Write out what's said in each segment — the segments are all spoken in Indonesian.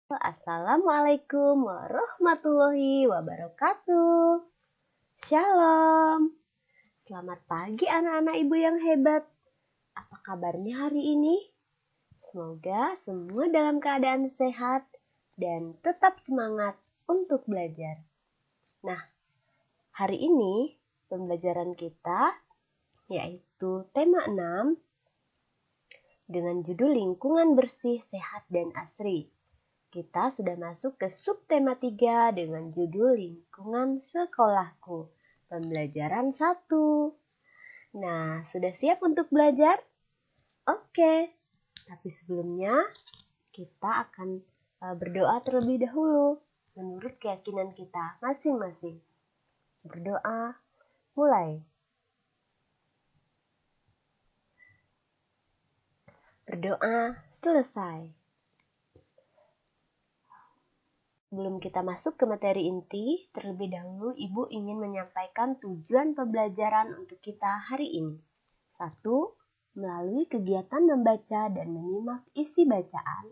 Assalamualaikum warahmatullahi wabarakatuh. Shalom. Selamat pagi anak-anak ibu yang hebat. Apa kabarnya hari ini? Semoga semua dalam keadaan sehat dan tetap semangat untuk belajar. Nah, hari ini pembelajaran kita yaitu tema 6 dengan judul lingkungan bersih, sehat, dan asri. Kita sudah masuk ke subtema 3 dengan judul lingkungan sekolahku. Pembelajaran 1. Nah, sudah siap untuk belajar? Oke. Tapi sebelumnya kita akan berdoa terlebih dahulu menurut keyakinan kita masing-masing. Berdoa, mulai. Berdoa, selesai. Sebelum kita masuk ke materi inti, terlebih dahulu Ibu ingin menyampaikan tujuan pembelajaran untuk kita hari ini. 1. Melalui kegiatan membaca dan menyimak isi bacaan,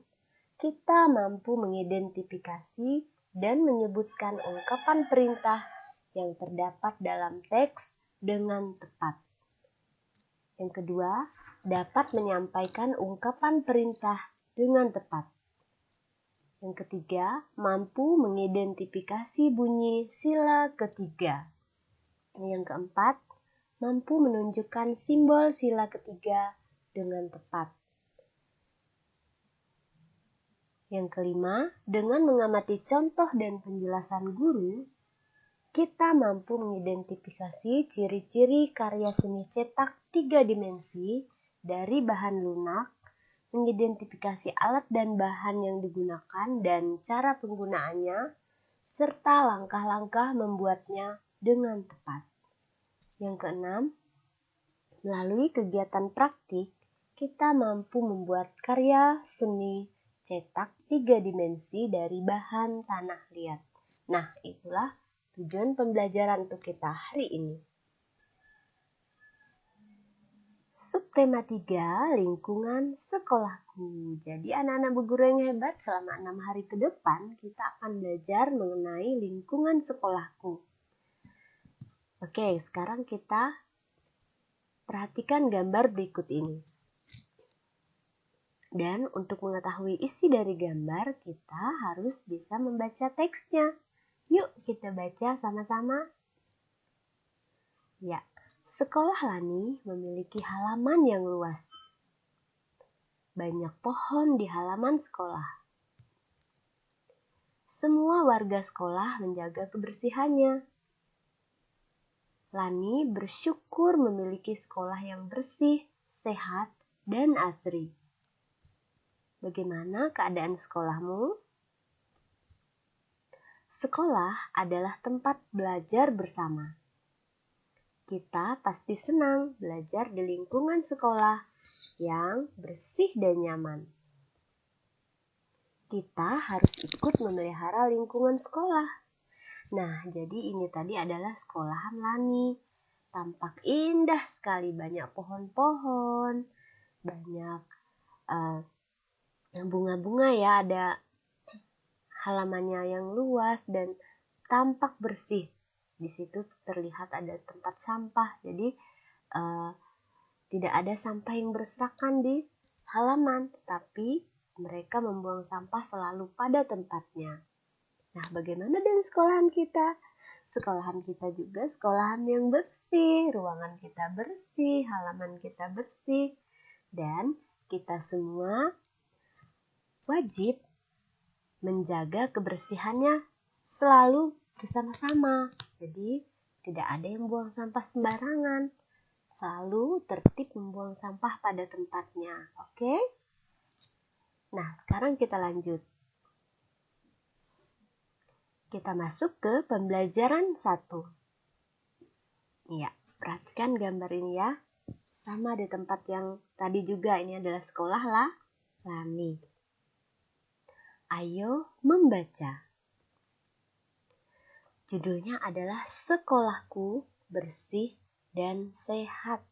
kita mampu mengidentifikasi dan menyebutkan ungkapan perintah yang terdapat dalam teks dengan tepat. Yang kedua, dapat menyampaikan ungkapan perintah dengan tepat. Yang ketiga, mampu mengidentifikasi bunyi sila ketiga. Yang keempat, mampu menunjukkan simbol sila ketiga dengan tepat. Yang kelima, dengan mengamati contoh dan penjelasan guru, kita mampu mengidentifikasi ciri-ciri karya seni cetak 3 dimensi dari bahan lunak, mengidentifikasi alat dan bahan yang digunakan dan cara penggunaannya, serta langkah-langkah membuatnya dengan tepat. Yang keenam, melalui kegiatan praktik, kita mampu membuat karya seni cetak 3 dimensi dari bahan tanah liat. Nah, itulah tujuan pembelajaran untuk kita hari ini. Subtema 3, lingkungan sekolahku. Jadi anak-anak Bu Guru yang hebat, selama 6 hari ke depan kita akan belajar mengenai lingkungan sekolahku. Oke, sekarang kita perhatikan gambar berikut ini. Dan untuk mengetahui isi dari gambar, kita harus bisa membaca teksnya. Yuk kita baca sama-sama. Ya. Sekolah Lani memiliki halaman yang luas. Banyak pohon di halaman sekolah. Semua warga sekolah menjaga kebersihannya. Lani bersyukur memiliki sekolah yang bersih, sehat, dan asri. Bagaimana keadaan sekolahmu? Sekolah adalah tempat belajar bersama. Kita pasti senang belajar di lingkungan sekolah yang bersih dan nyaman. Kita harus ikut memelihara lingkungan sekolah. Nah, jadi ini tadi adalah sekolahan Lani. Tampak indah sekali, banyak pohon-pohon, banyak bunga-bunga ya, ada halamannya yang luas dan tampak bersih. Di situ terlihat ada tempat sampah, jadi tidak ada sampah yang berserakan di halaman, tetapi mereka membuang sampah selalu pada tempatnya. Nah, bagaimana dengan sekolahan kita? Sekolahan kita juga sekolahan yang bersih, ruangan kita bersih, halaman kita bersih, dan kita semua wajib menjaga kebersihannya selalu bersama-sama. Jadi tidak ada yang buang sampah sembarangan. Selalu tertib membuang sampah pada tempatnya. Oke? Nah, sekarang kita lanjut. Kita masuk ke pembelajaran 1. Ya, perhatikan gambar ini ya. Sama di tempat yang tadi juga, ini adalah sekolah Lani. Ayo membaca. Judulnya adalah Sekolahku Bersih dan Sehat.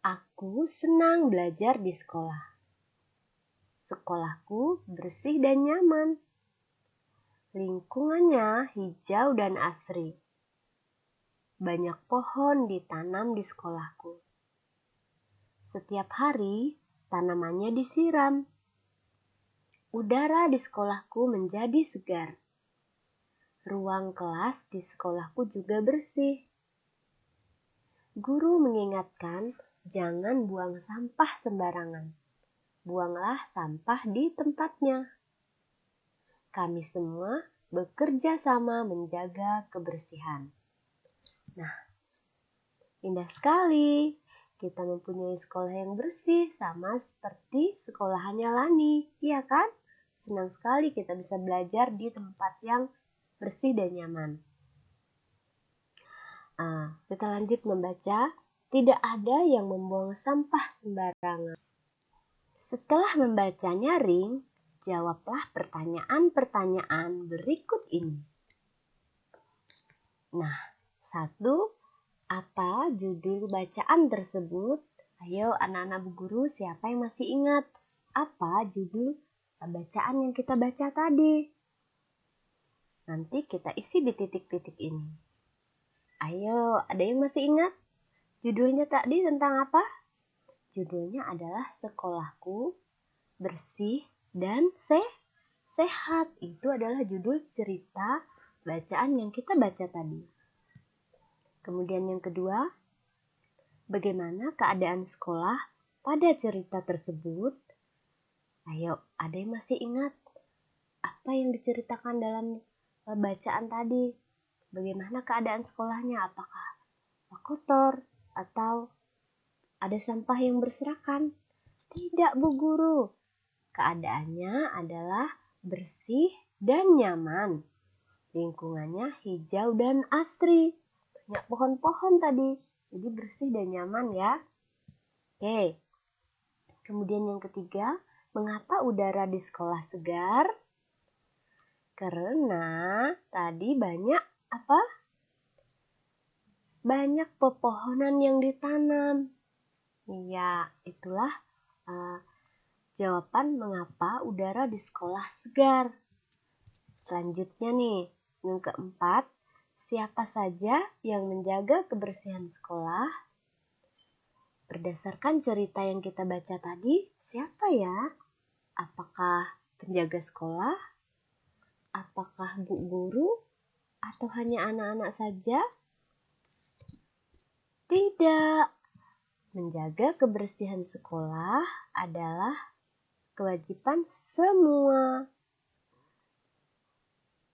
Aku senang belajar di sekolah. Sekolahku bersih dan nyaman. Lingkungannya hijau dan asri. Banyak pohon ditanam di sekolahku. Setiap hari tanamannya disiram. Udara di sekolahku menjadi segar. Ruang kelas di sekolahku juga bersih. Guru mengingatkan jangan buang sampah sembarangan. Buanglah sampah di tempatnya. Kami semua bekerja sama menjaga kebersihan. Nah, indah sekali. Kita mempunyai sekolah yang bersih sama seperti sekolahannya Lani, iya kan? Senang sekali kita bisa belajar di tempat yang bersih dan nyaman. Kita lanjut membaca. Tidak ada yang membuang sampah sembarangan. Setelah membacanya ring, jawablah pertanyaan-pertanyaan berikut ini. Nah, 1. Apa judul bacaan tersebut? Ayo anak-anak Bu Guru, siapa yang masih ingat? Apa judul bacaan yang kita baca tadi? Nanti kita isi di titik-titik ini. Ayo, ada yang masih ingat? Judulnya tadi tentang apa? Judulnya adalah Sekolahku Bersih dan Sehat. Itu adalah judul cerita bacaan yang kita baca tadi. Kemudian yang kedua, bagaimana keadaan sekolah pada cerita tersebut? Ayo, ada yang masih ingat apa yang diceritakan dalam bacaan tadi? Bagaimana keadaan sekolahnya? Apakah kotor atau ada sampah yang berserakan? Tidak, Bu Guru. Keadaannya adalah bersih dan nyaman. Lingkungannya hijau dan asri. Banyak pohon-pohon tadi. Jadi bersih dan nyaman ya. Oke. Kemudian yang ketiga, mengapa udara di sekolah segar? Karena tadi banyak apa? Banyak pepohonan yang ditanam. Iya, itulah jawaban mengapa udara di sekolah segar. Selanjutnya nih, yang keempat, siapa saja yang menjaga kebersihan sekolah? Berdasarkan cerita yang kita baca tadi, siapa ya? Apakah penjaga sekolah? Apakah bu guru? Atau hanya anak-anak saja? Tidak. Menjaga kebersihan sekolah adalah kewajiban semua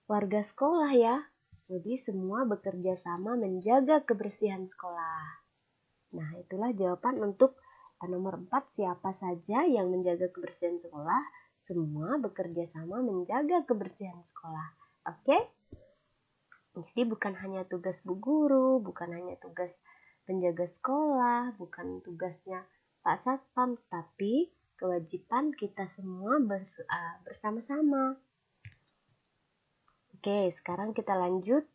warga sekolah ya. Jadi semua bekerja sama menjaga kebersihan sekolah. Nah, itulah jawaban untuk nomor 4, siapa saja yang menjaga kebersihan sekolah? Semua bekerja sama menjaga kebersihan sekolah. Oke? Jadi bukan hanya tugas bu guru, bukan hanya tugas penjaga sekolah, bukan tugasnya Pak Satpam, tapi kewajiban kita semua bersama-sama. Oke, sekarang kita lanjut.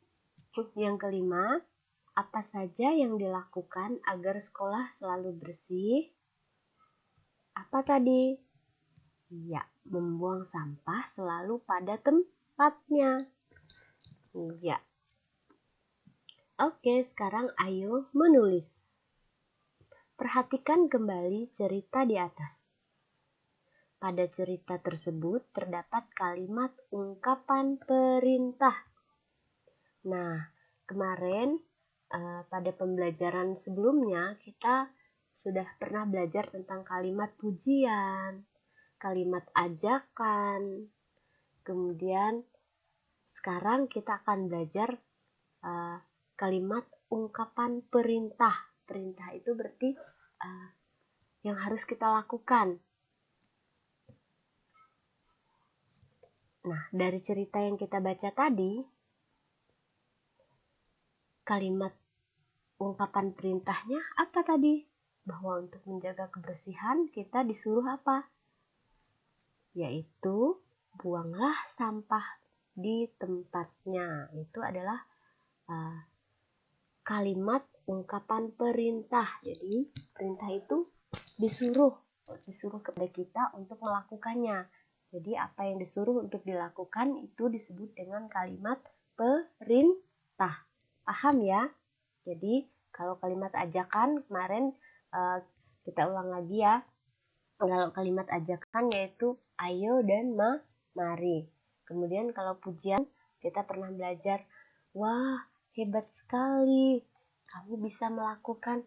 Yang kelima, apa saja yang dilakukan agar sekolah selalu bersih? Apa tadi? Ya, membuang sampah selalu pada tempatnya. Ya. Oke, sekarang ayo menulis. Perhatikan kembali cerita di atas. Pada cerita tersebut terdapat kalimat ungkapan perintah. Nah, kemarin pada pembelajaran sebelumnya kita sudah pernah belajar tentang kalimat pujian, kalimat ajakan. Kemudian sekarang kita akan belajar kalimat ungkapan perintah. Perintah itu berarti yang harus kita lakukan. Nah, dari cerita yang kita baca tadi, kalimat ungkapan perintahnya apa tadi? Bahwa untuk menjaga kebersihan kita disuruh apa? Yaitu buanglah sampah di tempatnya. Itu adalah kalimat ungkapan perintah. Jadi perintah itu disuruh disuruh kepada kita untuk melakukannya. Jadi apa yang disuruh untuk dilakukan itu disebut dengan kalimat perintah. Paham ya? Jadi kalau kalimat ajakan kemarin kita ulang lagi ya. Kalau kalimat ajakan yaitu ayo dan mari. Kemudian kalau pujian kita pernah belajar, wah hebat sekali, kamu bisa melakukan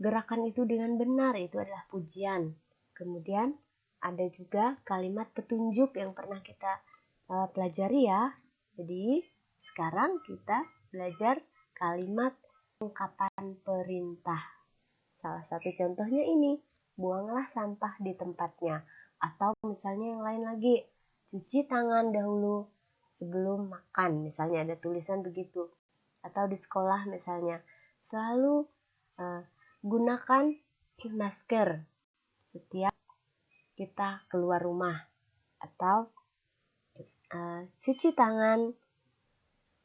gerakan itu dengan benar, itu adalah pujian. Kemudian ada juga kalimat petunjuk yang pernah kita pelajari ya. Jadi sekarang kita belajar kalimat ungkapan perintah. Salah satu contohnya ini, buanglah sampah di tempatnya. Atau misalnya yang lain lagi, cuci tangan dahulu sebelum makan. Misalnya ada tulisan begitu. Atau di sekolah misalnya, selalu gunakan masker setiap kita keluar rumah. Atau cuci tangan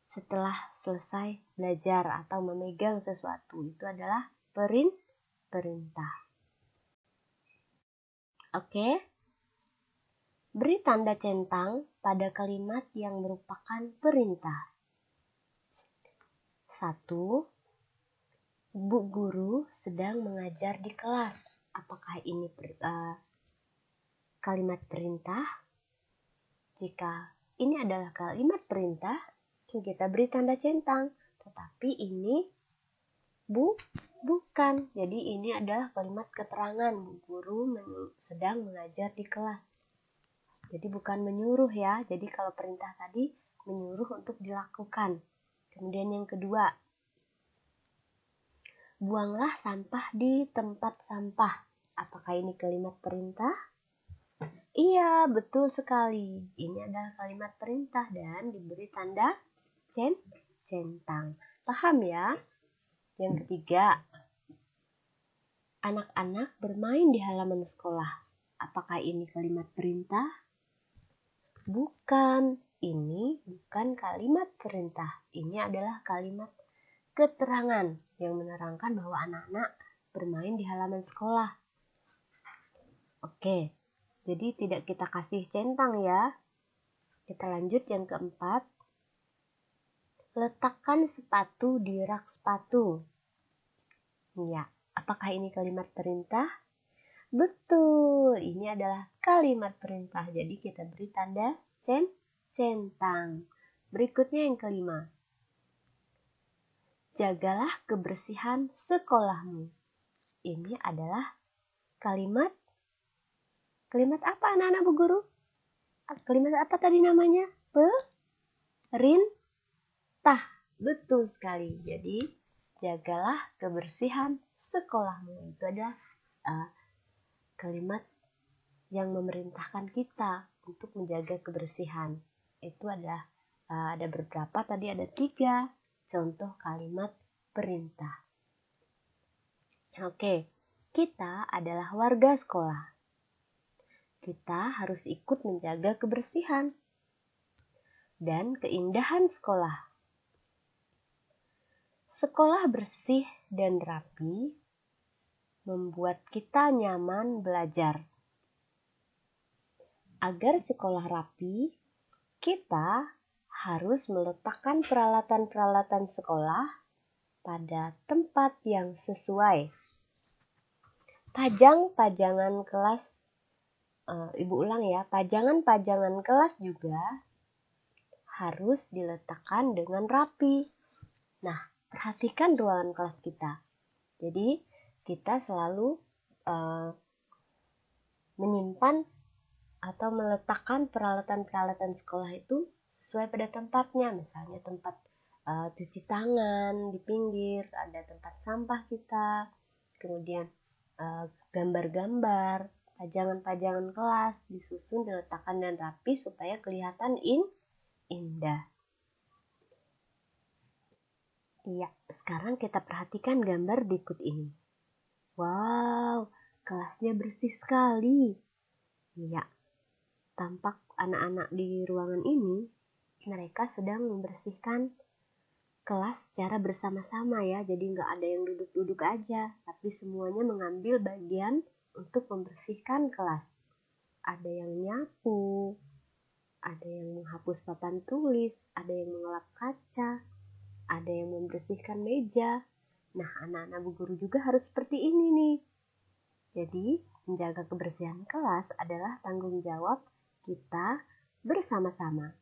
setelah selesai belajar atau memegang sesuatu. Itu adalah perintah. Oke. Beri tanda centang pada kalimat yang merupakan perintah. 1. Bu guru sedang mengajar di kelas. Apakah ini kalimat perintah? Jika ini adalah kalimat perintah, kita beri tanda centang. Tetapi ini bukan. Jadi ini adalah kalimat keterangan. Bu guru sedang mengajar di kelas. Jadi bukan menyuruh ya. Jadi kalau perintah tadi menyuruh untuk dilakukan. Kemudian yang kedua, buanglah sampah di tempat sampah. Apakah ini kalimat perintah? Iya, betul sekali. Ini adalah kalimat perintah dan diberi tanda centang. Paham ya? Yang ketiga, anak-anak bermain di halaman sekolah. Apakah ini kalimat perintah? Bukan, ini bukan kalimat perintah. Ini adalah kalimat keterangan yang menerangkan bahwa anak-anak bermain di halaman sekolah. Oke, jadi tidak kita kasih centang ya. Kita lanjut yang keempat. Letakkan sepatu di rak sepatu. Ya, apakah ini kalimat perintah? Betul, ini adalah kalimat perintah. Jadi kita beri tanda centang. Berikutnya yang kelima. Jagalah kebersihan sekolahmu. Ini adalah kalimat apa anak-anak Bu Guru? Kalimat apa tadi namanya? Perintah. Betul sekali. Jadi jagalah kebersihan sekolahmu. Itu adalah kalimat yang memerintahkan kita untuk menjaga kebersihan. Itu adalah ada beberapa, tadi ada 3 contoh kalimat perintah. Oke, kita adalah warga sekolah. Kita harus ikut menjaga kebersihan dan keindahan sekolah. Sekolah bersih dan rapi membuat kita nyaman belajar. Agar sekolah rapi, kita harus meletakkan peralatan-peralatan sekolah pada tempat yang sesuai. Pajang-pajangan kelas, Ibu ulang ya, pajangan-pajangan kelas juga harus diletakkan dengan rapi. Nah, perhatikan ruangan kelas kita. Jadi, kita selalu menyimpan atau meletakkan peralatan-peralatan sekolah itu sesuai pada tempatnya. Misalnya tempat cuci tangan di pinggir, ada tempat sampah kita, kemudian gambar-gambar, pajangan-pajangan kelas disusun, diletakkan dan rapi supaya kelihatan indah. Iya, sekarang kita perhatikan gambar berikut ini. Wow, kelasnya bersih sekali. Iya, tampak anak-anak di ruangan ini, mereka sedang membersihkan kelas secara bersama-sama ya. Jadi nggak ada yang duduk-duduk aja, tapi semuanya mengambil bagian untuk membersihkan kelas. Ada yang nyapu, ada yang menghapus papan tulis, ada yang mengelap kaca, ada yang membersihkan meja. Nah, anak-anak Bu Guru juga harus seperti ini nih. Jadi, menjaga kebersihan kelas adalah tanggung jawab kita bersama-sama.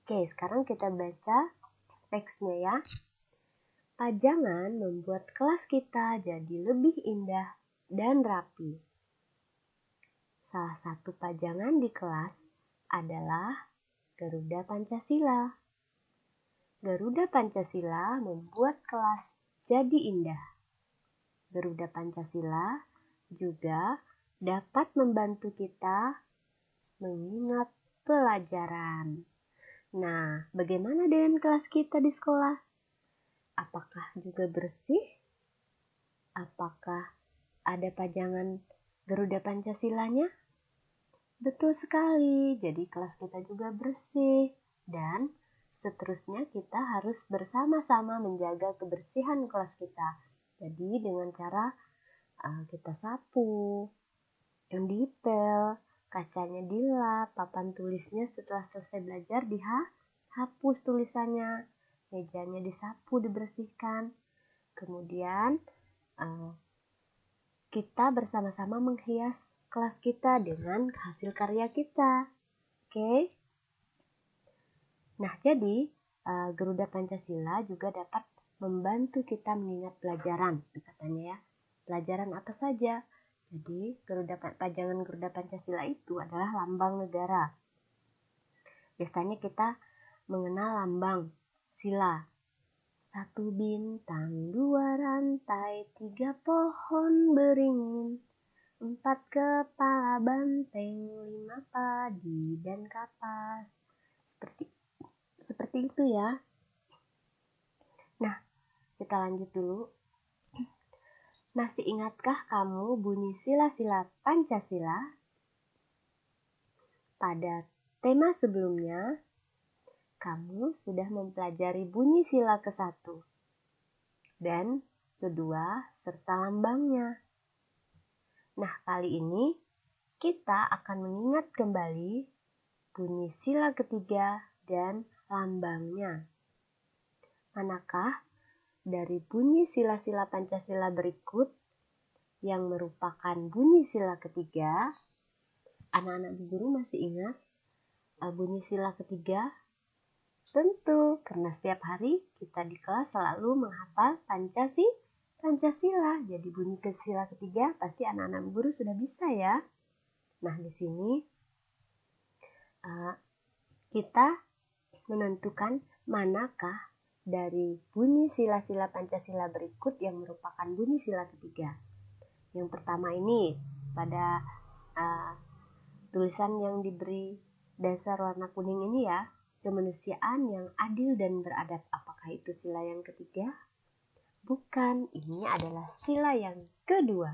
Oke, sekarang kita baca teksnya ya. Pajangan membuat kelas kita jadi lebih indah dan rapi. Salah satu pajangan di kelas adalah Garuda Pancasila. Garuda Pancasila membuat kelas jadi indah. Garuda Pancasila juga dapat membantu kita mengingat pelajaran. Nah, bagaimana dengan kelas kita di sekolah? Apakah juga bersih? Apakah ada pajangan Garuda Pancasilanya? Betul sekali, jadi kelas kita juga bersih. Dan seterusnya kita harus bersama-sama menjaga kebersihan kelas kita. Jadi dengan cara kita sapu, dipel, kacanya dilap, papan tulisnya setelah selesai belajar dihapus tulisannya, mejanya disapu, dibersihkan. Kemudian kita bersama-sama menghias kelas kita dengan hasil karya kita. Oke? Nah, jadi Garuda Pancasila juga dapat membantu kita mengingat pelajaran, katanya ya. Pelajaran apa saja? Jadi, pajangan Garuda Pancasila itu adalah lambang negara. Biasanya kita mengenal lambang sila. 1 bintang, 2 rantai, 3 pohon beringin, 4 kepala banteng, 5 padi dan kapas. Seperti itu ya. Nah, kita lanjut dulu. Masih ingatkah kamu bunyi sila-sila Pancasila? Pada tema sebelumnya, kamu sudah mempelajari bunyi sila ke-1 dan kedua serta lambangnya. Nah, kali ini kita akan mengingat kembali bunyi sila ketiga dan lambangnya. Manakah dari bunyi sila-sila Pancasila berikut yang merupakan bunyi sila ketiga? Anak-anak Bu Guru masih ingat bunyi sila ketiga? Tentu, karena setiap hari kita di kelas selalu menghafal Pancasila. Jadi bunyi sila ketiga pasti anak-anak Bu Guru sudah bisa ya. Nah, di sini kita menentukan manakah dari bunyi sila-sila Pancasila berikut yang merupakan bunyi sila ketiga. Yang pertama ini pada tulisan yang diberi dasar warna kuning ini ya, kemanusiaan yang adil dan beradab. Apakah itu sila yang ketiga? Bukan, ini adalah sila yang kedua.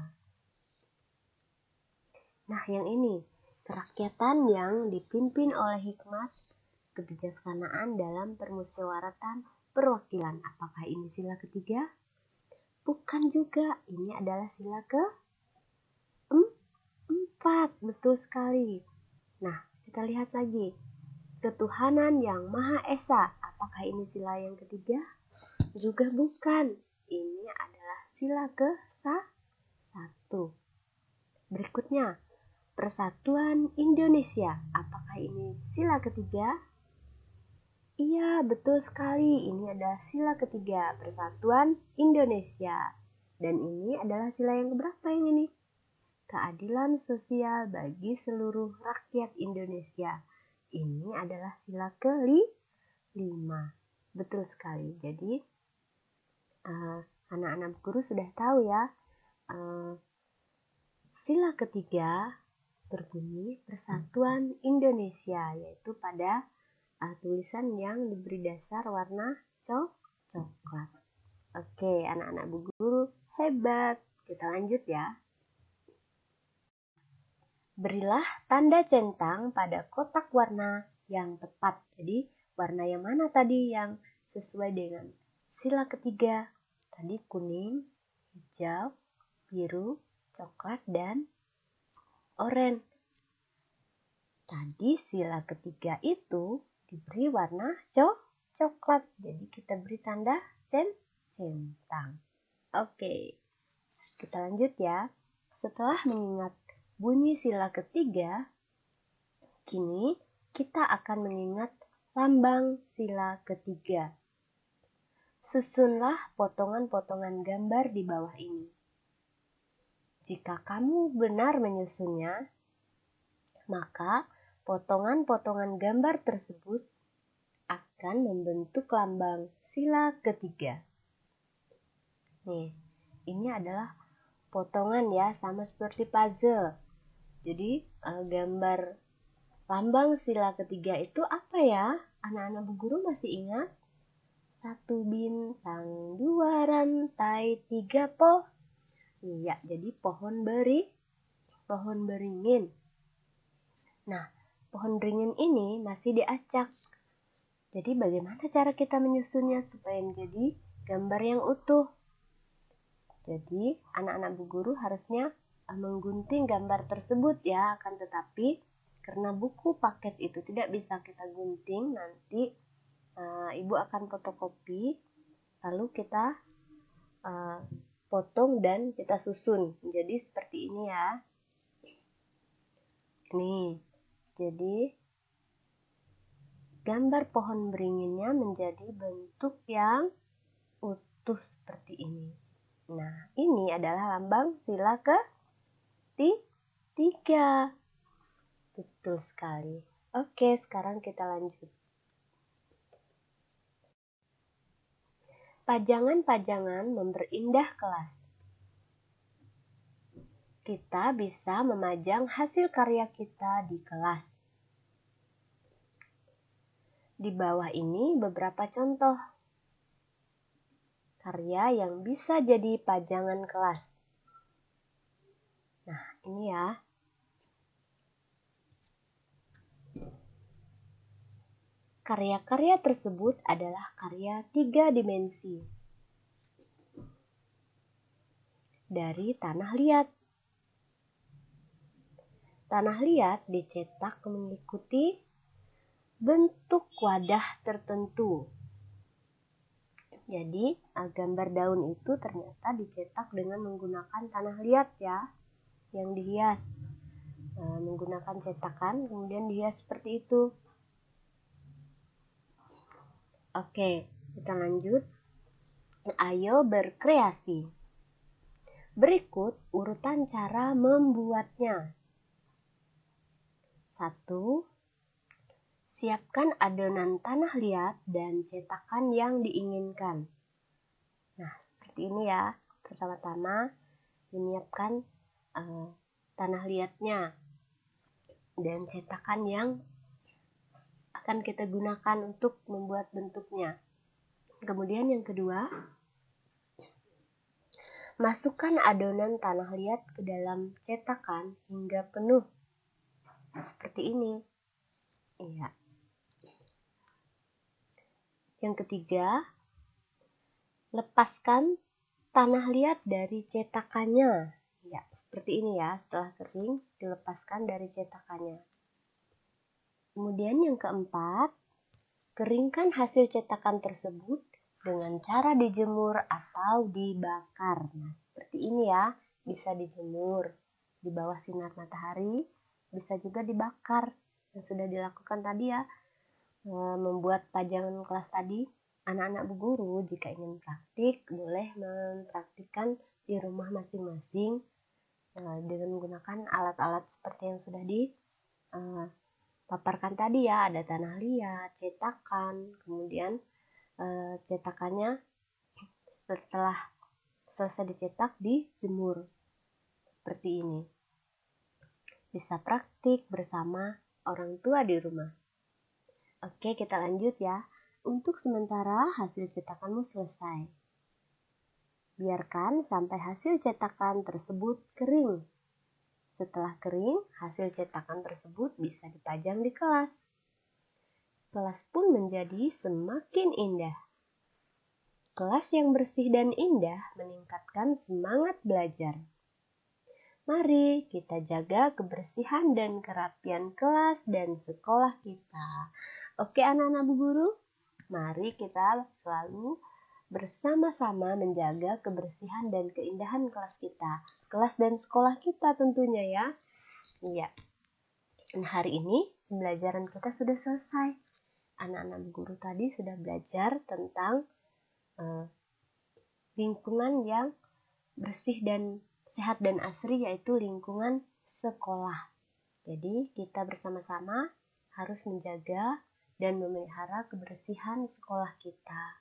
Nah, yang ini, kerakyatan yang dipimpin oleh hikmat, kebijaksanaan dalam permusyawaratan perwakilan. Apakah ini sila ketiga? Bukan juga, ini adalah sila keempat. Betul sekali. Nah, kita lihat lagi. Ketuhanan yang Maha Esa. Apakah ini sila yang ketiga? Juga bukan. Ini adalah sila ke-1. Berikutnya, Persatuan Indonesia. Apakah ini sila ketiga? Iya, betul sekali. Ini adalah sila ketiga, Persatuan Indonesia. Dan ini adalah sila yang keberapa yang ini? Keadilan sosial bagi seluruh rakyat Indonesia. Ini adalah sila ke-5. Betul sekali. Jadi, anak-anak guru sudah tahu ya, sila ketiga berbunyi Persatuan Indonesia, yaitu pada tulisan yang diberi dasar warna coklat. Oke, anak-anak Bu Guru hebat. Kita lanjut ya. Berilah tanda centang pada kotak warna yang tepat. Jadi, warna yang mana tadi yang sesuai dengan sila ketiga? Tadi kuning, hijau, biru, coklat, dan oranye. Tadi sila ketiga itu diberi warna coklat. Jadi kita beri tanda centang. Oke, kita lanjut ya. Setelah mengingat bunyi sila ketiga, kini kita akan mengingat lambang sila ketiga. Susunlah potongan-potongan gambar di bawah ini. Jika kamu benar menyusunnya, maka potongan-potongan gambar tersebut akan membentuk lambang sila ketiga. Nih, ini adalah potongan ya, sama seperti puzzle. Jadi gambar lambang sila ketiga itu apa ya? Anak-anak Bu Guru masih ingat? 1 bintang, 2 rantai, 3 pohon. Iya, jadi pohon beringin. Nah, pohon beringin ini masih diacak. Jadi bagaimana cara kita menyusunnya supaya menjadi gambar yang utuh? Jadi anak-anak Bu Guru harusnya menggunting gambar tersebut ya. Akan tetapi karena buku paket itu tidak bisa kita gunting, nanti Ibu akan fotokopi, lalu kita potong dan kita susun menjadi seperti ini ya. Nih, jadi gambar pohon beringinnya menjadi bentuk yang utuh seperti ini. Nah, ini adalah lambang sila ketiga. Betul sekali. Oke, sekarang kita lanjut. Pajangan-pajangan memperindah kelas. Kita bisa memajang hasil karya kita di kelas. Di bawah ini beberapa contoh karya yang bisa jadi pajangan kelas. Nah, ini ya. Karya-karya tersebut adalah karya 3 dimensi dari tanah liat. Tanah liat dicetak mengikuti bentuk wadah tertentu. Jadi, gambar daun itu ternyata dicetak dengan menggunakan tanah liat ya, yang dihias. Menggunakan cetakan, kemudian dihias seperti itu. Oke, kita lanjut. Ayo berkreasi. Berikut urutan cara membuatnya. 1. Siapkan adonan tanah liat dan cetakan yang diinginkan. Nah, seperti ini ya. Pertama-tama menyiapkan tanah liatnya dan cetakan yang akan kita gunakan untuk membuat bentuknya. Kemudian yang kedua, masukkan adonan tanah liat ke dalam cetakan hingga penuh. Seperti ini. Iya. Yang ketiga, lepaskan tanah liat dari cetakannya. Ya, seperti ini ya. Setelah kering, dilepaskan dari cetakannya. Kemudian yang keempat, keringkan hasil cetakan tersebut dengan cara dijemur atau dibakar. Nah, seperti ini ya. Bisa dijemur di bawah sinar matahari, bisa juga dibakar. Yang sudah dilakukan tadi ya, membuat pajangan kelas tadi. Anak-anak Bu Guru jika ingin praktik boleh mempraktikkan di rumah masing-masing dengan menggunakan alat-alat seperti yang sudah dipaparkan tadi ya. Ada tanah liat, cetakan, kemudian cetakannya setelah selesai dicetak dijemur seperti ini. Bisa praktik bersama orang tua di rumah. Oke, kita lanjut ya. Untuk sementara hasil cetakanmu selesai. Biarkan sampai hasil cetakan tersebut kering. Setelah kering, hasil cetakan tersebut bisa dipajang di kelas. Kelas pun menjadi semakin indah. Kelas yang bersih dan indah meningkatkan semangat belajar. Mari kita jaga kebersihan dan kerapian kelas dan sekolah kita. Oke anak-anak Bu Guru, mari kita selalu bersama-sama menjaga kebersihan dan keindahan kelas kita. Kelas dan sekolah kita tentunya ya. Iya. Nah, hari ini pembelajaran kita sudah selesai. Anak-anak Bu Guru tadi sudah belajar tentang lingkungan yang bersih dan sehat dan asri, yaitu lingkungan sekolah. Jadi kita bersama-sama harus menjaga dan memelihara kebersihan sekolah kita.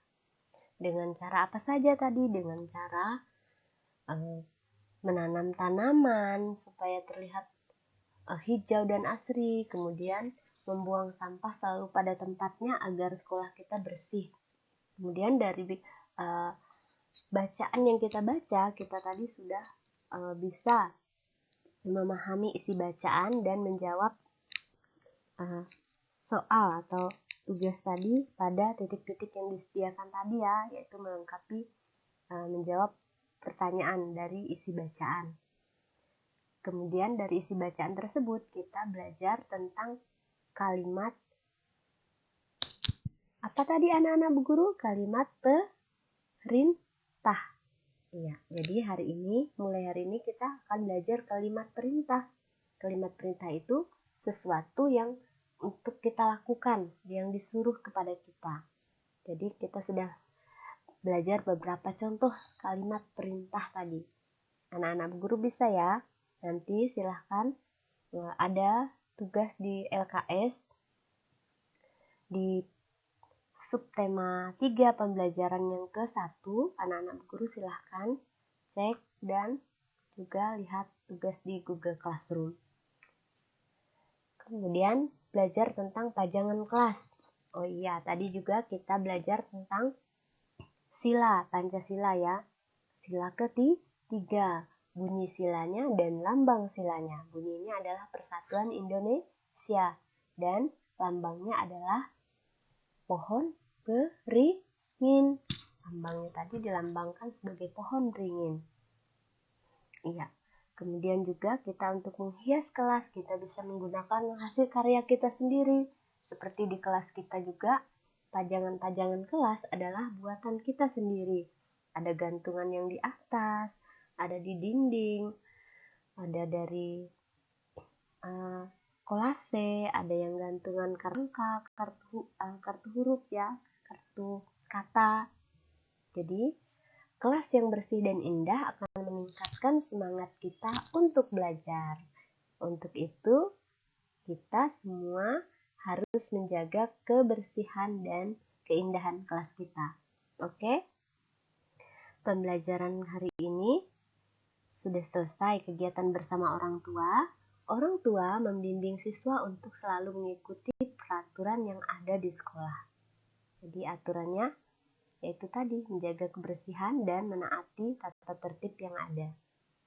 Dengan cara apa saja tadi? Dengan cara menanam tanaman supaya terlihat hijau dan asri, kemudian membuang sampah selalu pada tempatnya agar sekolah kita bersih. Kemudian dari bacaan yang kita baca, kita tadi sudah bisa memahami isi bacaan dan menjawab soal atau tugas tadi pada titik-titik yang disediakan tadi ya, yaitu melengkapi menjawab pertanyaan dari isi bacaan. Kemudian dari isi bacaan tersebut kita belajar tentang kalimat apa tadi anak-anak Bu Guru? Kalimat perintah. Iya, jadi mulai hari ini kita akan belajar kalimat perintah. Kalimat perintah itu sesuatu yang untuk kita lakukan, yang disuruh kepada kita. Jadi kita sudah belajar beberapa contoh kalimat perintah tadi. Anak-anak guru bisa ya, nanti silahkan ada tugas di LKS di subtema 3 pembelajaran yang ke-1, anak-anak guru silahkan cek dan juga lihat tugas di Google Classroom. Kemudian belajar tentang pajangan kelas. Oh iya, tadi juga kita belajar tentang sila, Pancasila ya. Sila ketiga, bunyi silanya dan lambang silanya. Bunyinya adalah Persatuan Indonesia dan lambangnya adalah pohon beringin. Lambangnya tadi dilambangkan sebagai pohon beringin. Iya. Kemudian juga kita untuk menghias kelas, kita bisa menggunakan hasil karya kita sendiri. Seperti di kelas kita juga, pajangan-pajangan kelas adalah buatan kita sendiri. Ada gantungan yang di atas, ada di dinding, ada dari kolase, ada yang gantungan kartu huruf ya, kartu kata. Jadi kelas yang bersih dan indah akan meningkatkan semangat kita untuk belajar. Untuk itu kita semua harus menjaga kebersihan dan keindahan kelas kita. Oke? Pembelajaran hari ini sudah selesai kegiatan bersama orang tua. Orang tua membimbing siswa untuk selalu mengikuti peraturan yang ada di sekolah. Jadi aturannya yaitu tadi menjaga kebersihan dan menaati tata tertib yang ada.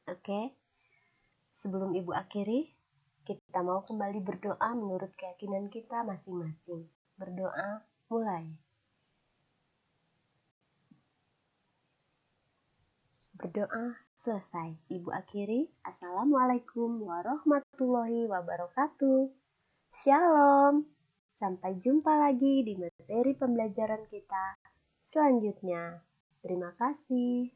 Oke? Sebelum Ibu akhiri, kita mau kembali berdoa menurut keyakinan kita masing-masing. Berdoa mulai. Berdoa selesai. Ibu akhiri. Assalamualaikum warahmatullahi wabarakatuh. Shalom. Sampai jumpa lagi di materi pembelajaran kita selanjutnya. Terima kasih.